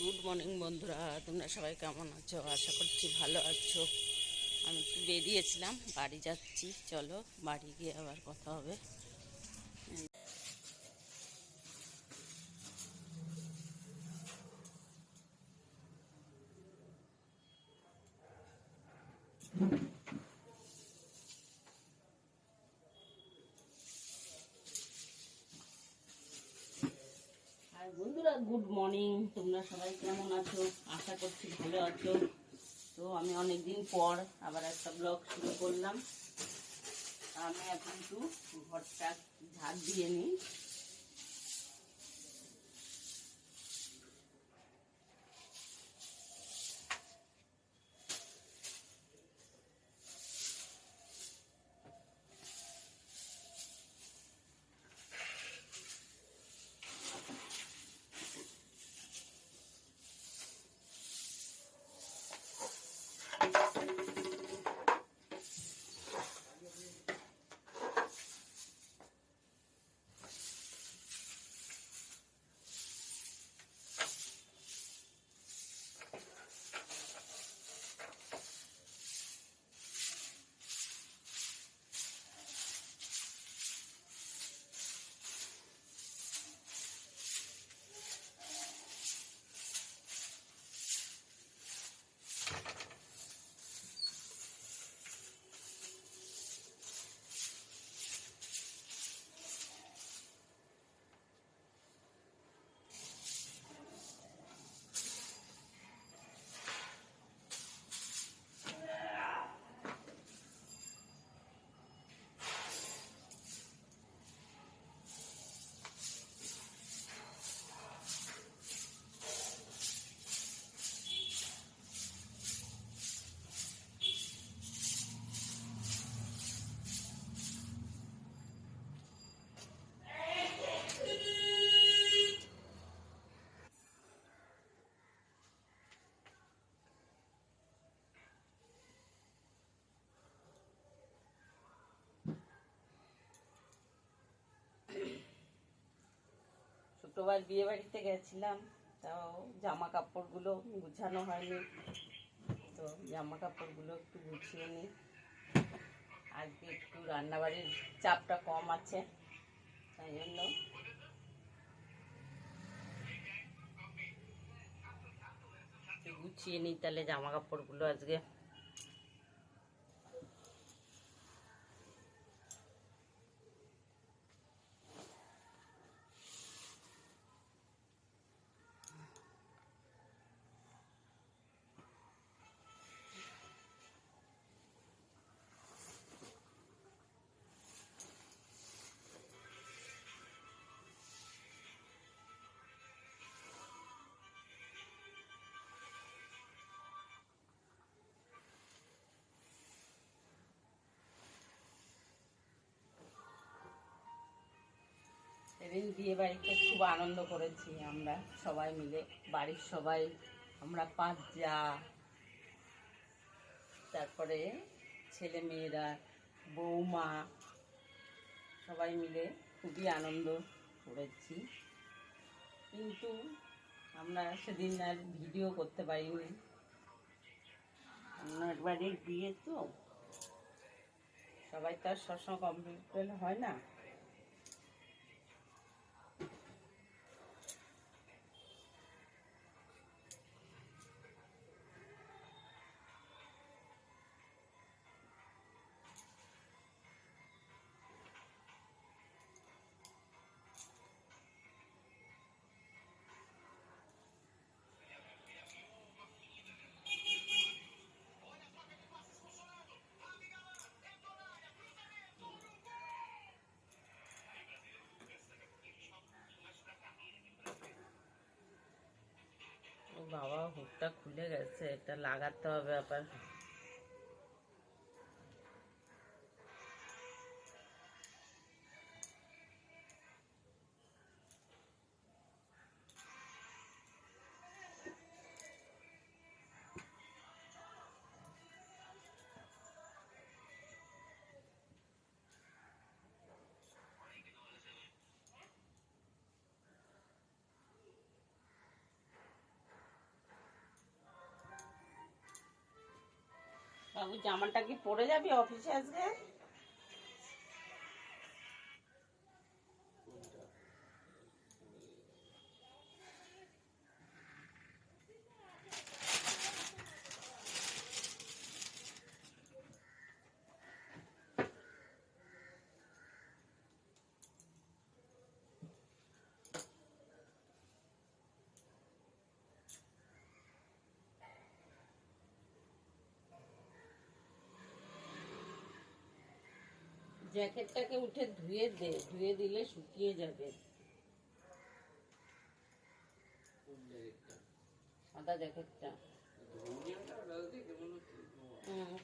Good morning বন্ধুরা, তোমরা সবাই কেমন আছো? আশা করছি ভালো আছো। আমি একটু বেরিয়েছিলাম, বাড়ি যাচ্ছি। চলো বাড়ি গিয়ে আবার কথা হবে। আর বন্ধুরা, গুড মর্নিং। তোমরা সবাই কেমন আছো? আশা করছি ভালো আছো। তো আমি অনেকদিন পর আবার একটা ব্লগ শুরু করলাম। আমি এখন একটু ঘরটা ঝাড় দিয়ে নিই। ছোটবার বিয়ে বাড়িতে গেছিলাম, তাও জামা কাপড়গুলো গুছানো হয়নি। তো জামা কাপড়গুলো একটু গুছিয়ে নিই। আজকে একটু রান্নাবাড়ির চাপটা কম আছে, তাই জন্য গুছিয়ে নিই তাহলে জামা কাপড়গুলো আজকে। সেদিন বিয়ে বাড়িতে খুব আনন্দ করেছি আমরা সবাই মিলে, বাড়ির সবাই, আমরা 5 যা, তারপরে ছেলে মেয়েরা, বৌমা, সবাই মিলে খুবই আনন্দ করেছি। কিন্তু আমরা সেদিন আর ভিডিও করতে পারিনি। অন্যের বাড়ির বিয়ে তো, সবাই তো আর সবসময় কমপ্লিট হয় না। ও বাবা, হুকটা খুলে গেছে, এটা লাগাতে হবে আবার। বাবু জামাটা কি পরে যাবি অফিসে আজকে? জ্যাকেটটাকে উঠে ধুয়ে দে, ধুয়ে দিলে শুকিয়ে যাবে। সাদা জ্যাকেটটা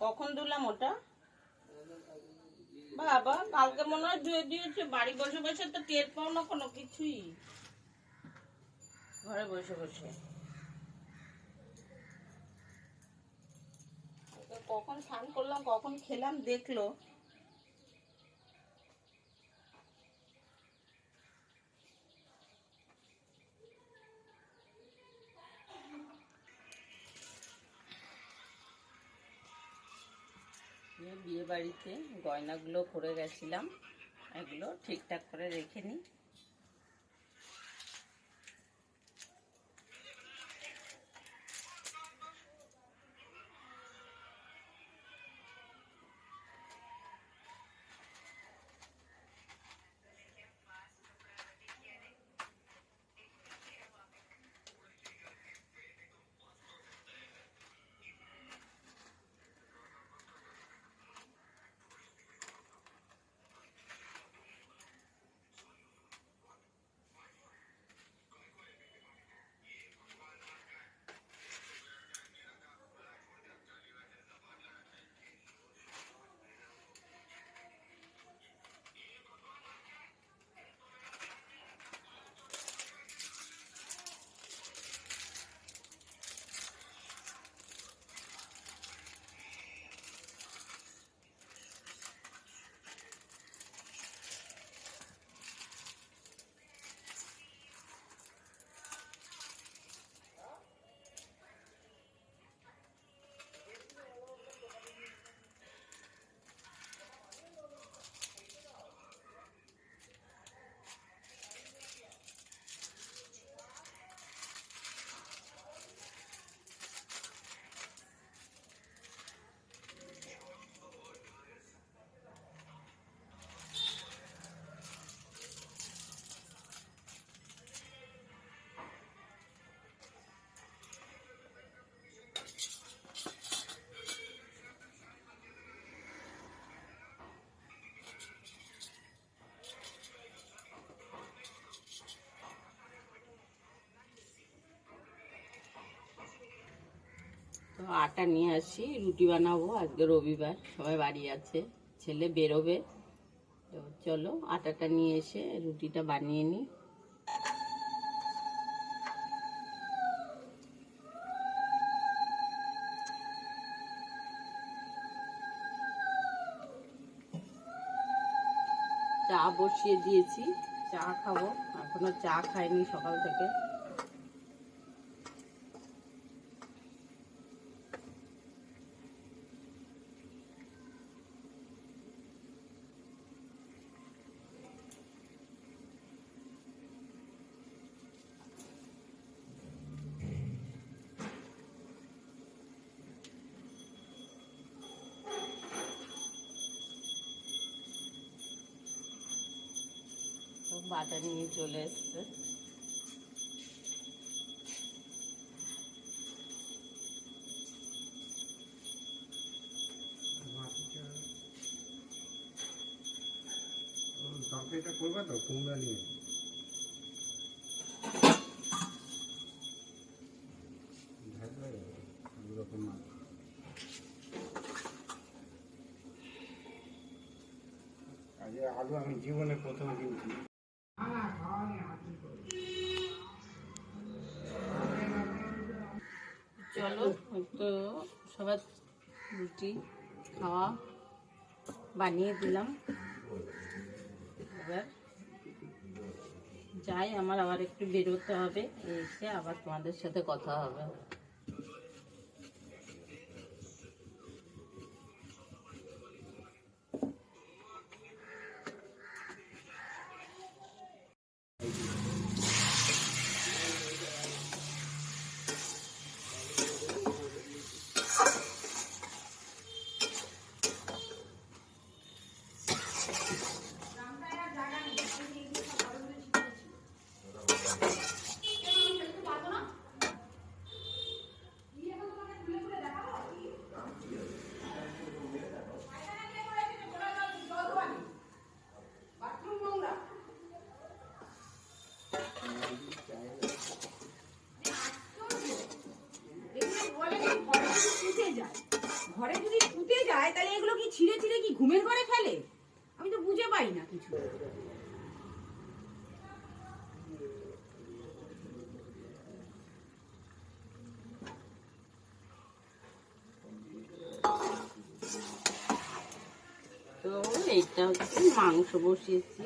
কখন ধুলাম ওটা? বাবা কালকে মনে হয় ধুয়ে দিয়েছে। বাড়ি বসে বসে তো টের পাও না কোনো কিছুই, ঘরে বসে বসে। কখন স্নান করলাম কখন খেলাম দেখলো। বিয়ে বাড়িতে গয়নাগুলো পরে গেছিলাম, এগুলো ঠিকঠাক করে রেখে নিই। তো আটা নিয়ে আসি, রুটি বানাবো। আজকে রবিবার, সবাই বাড়ি আছে, ছেলে বেরোবে। তো চলো আটাটা নিয়ে এসে রুটিটা বানিয়ে নিই। চা বসিয়ে দিয়েছি, চা খাবো। এখনো চা খাইনি সকাল থেকে। বাজার নিয়ে চলে এসছে। তরকারিটা করবা তো কুমড়া নিয়ে? দুরকম মাছ। আজকে আলু আমি জীবনে প্রথম কিনছি। চলো তো সবার রুটি খাওয়া বানিয়ে দিলাম। এবার যাই, আমার আবার একটু বেরোতে হবে, এসে আবার তোমাদের সাথে কথা হবে। যায় তাহলে এগুলো কি ছিঁড়ে ছিঁড়ে কি ঘুমের ঘরে ফেলে? আমি তো বুঝে পাই না কিছু। তো এইটা হচ্ছে মাংস বসিয়েছি।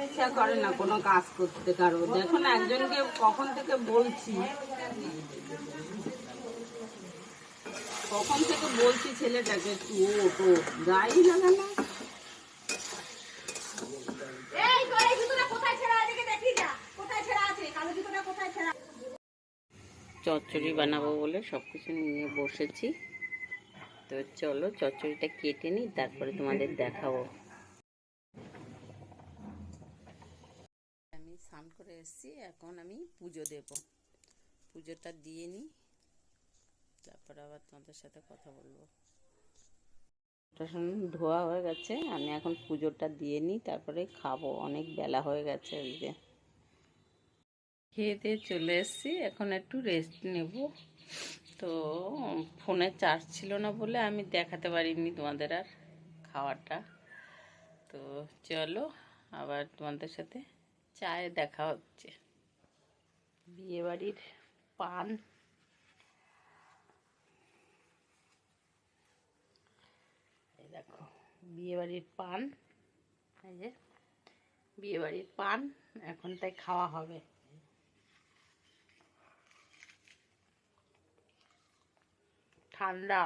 ইচ্ছা করে না কোনো কাজ করতে কারো। দেখো না, একজনকে কখন থেকে বলছি ছেলেটাকে একটু ওটো গায়ে লাগে না। চচ্চড়ি বানাবো বলে সবকিছু নিয়ে বসেছি। তো চলো চচ্চড়িটা কেটে নিই, তারপরে তোমাদের দেখাবো। আমি স্নান করে এসেছি, এখন আমি পুজো দেব। পুজোটা দিয়ে নিই, তারপর আবার তোমাদের সাথে কথা বলবো। ধোয়া হয়ে গেছে, আমি এখন পুজোটা দিয়ে নিই, তারপরে খাবো। অনেক বেলা হয়ে গেছে আজকে। খেয়ে দিয়ে চলে এসেছি, এখন একটু রেস্ট নেব। তো ফোনে চার্জ ছিল না বলে আমি দেখাতে পারিনি তোমাদের আর খাওয়াটা। তো চলো আবার তোমাদের সাথে চায়ে দেখা হচ্ছে। বিয়েবাড়ির পান, এই দেখো বিয়েবাড়ির পান, এই যে বিয়েবাড়ির পান, এখন তাই খাওয়া হবে। ঠান্ডা।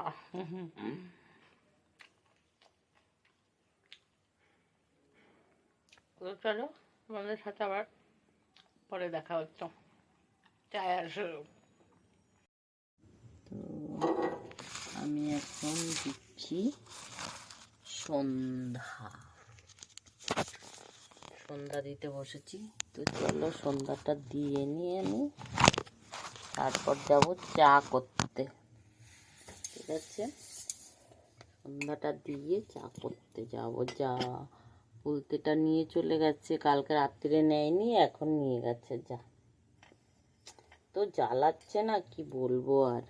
চলো তোমাদের সাথে আবার পরে দেখা হচ্ছে চায় আসলো। তো আমি এখন দিচ্ছি সন্ধ্যা দিতে বসেছি। তো চলো সন্ধ্যাটা দিয়ে নিয়ে আমি তারপর যাব চা করতে। ঠিক আছে, সন্ধ্যাটা দিয়ে চা করতে যাব। যা বলতেটা নিয়ে চলে গেছে, কালকে রাত্রিরে নেয়নি, এখন নিয়ে গেছে। যা তো জ্বালাচ্ছে না, কি বলবো আর।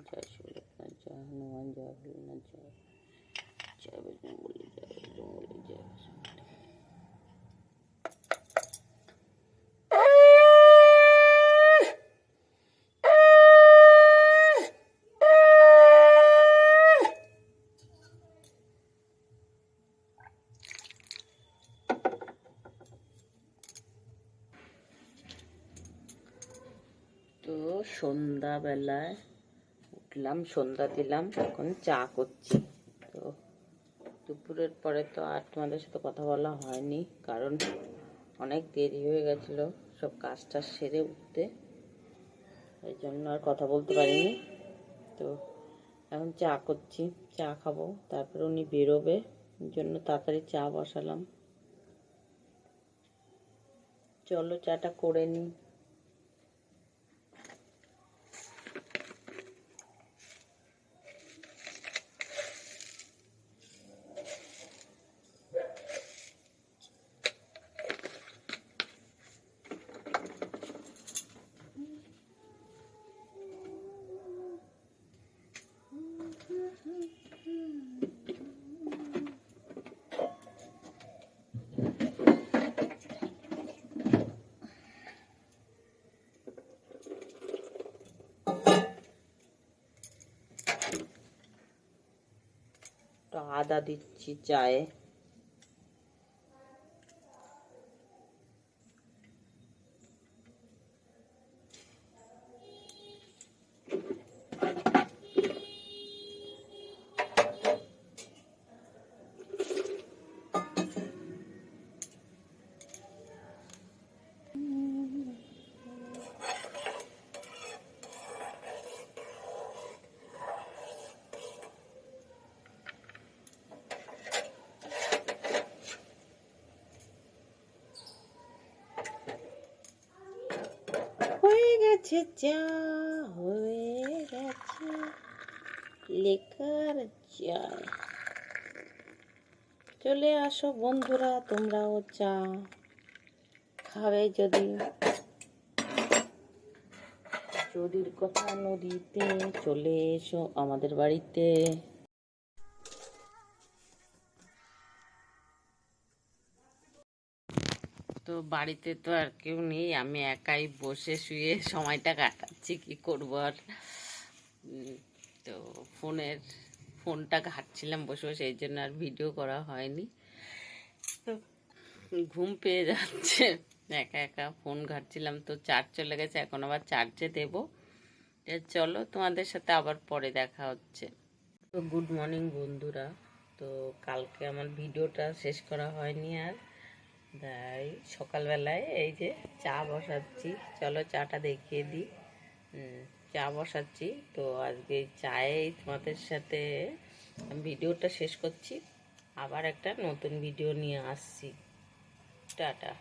জয় শিবনাথ, জয় হনুমান, জয় ভোলেনাথ, জয় জয় বজরঙ্গবলী, জয় বজরঙ্গবলী, জয় বজরঙ্গবলী। তো সন্ধ্যাবেলায় উঠলাম, সন্ধ্যা দিলাম, এখন চা করছি। তো দুপুরের পরে তো আর তোমাদের সাথে কথা বলা হয়নি, কারণ অনেক দেরি হয়ে গেছিলো সব কাজটা সেরে উঠতে, এই জন্য আর কথা বলতে পারিনি। তো এখন চা করছি, চা খাবো, তারপরে উনি বেরোবে, এই জন্য তাড়াতাড়ি চা বসালাম। চলো চাটা করে নিই। একটু আদা দিচ্ছি চায়ে। হয়ে গেছে চা, হয়ে গেছে লেকার চায়। চলে আসো বন্ধুরা, তোমরাও চা খাবে যদি। নদীর কথা নদীতে, চলে এসো আমাদের বাড়িতে। তো বাড়িতে তো আর কেউ নেই, আমি একাই বসে শুয়ে সময়টা কাটাচ্ছি, কি করবো আর। তো ফোনটা ঘাঁটছিলাম বসে বসে, এই জন্য আর ভিডিও করা হয়নি। তো ঘুম পেয়ে যাচ্ছে, একা একা ফোন ঘাঁটছিলাম, তো চার্জ চলে গেছে, এখন আবার চার্জে দেবো। চলো তোমাদের সাথে আবার পরে দেখা হচ্ছে। তো গুড মর্নিং বন্ধুরা। তো কালকে আমার ভিডিওটা শেষ করা হয়নি আর, তাই সকালবেলায় এই যে চা বসাচ্ছি, চলো চাটা দেখিয়ে দিই। চা বসাচ্ছি, তো আজকে চায়ে তোমাদের সাথে ভিডিওটা শেষ করছি, আবার একটা নতুন ভিডিও নিয়ে আসছি। টাটা।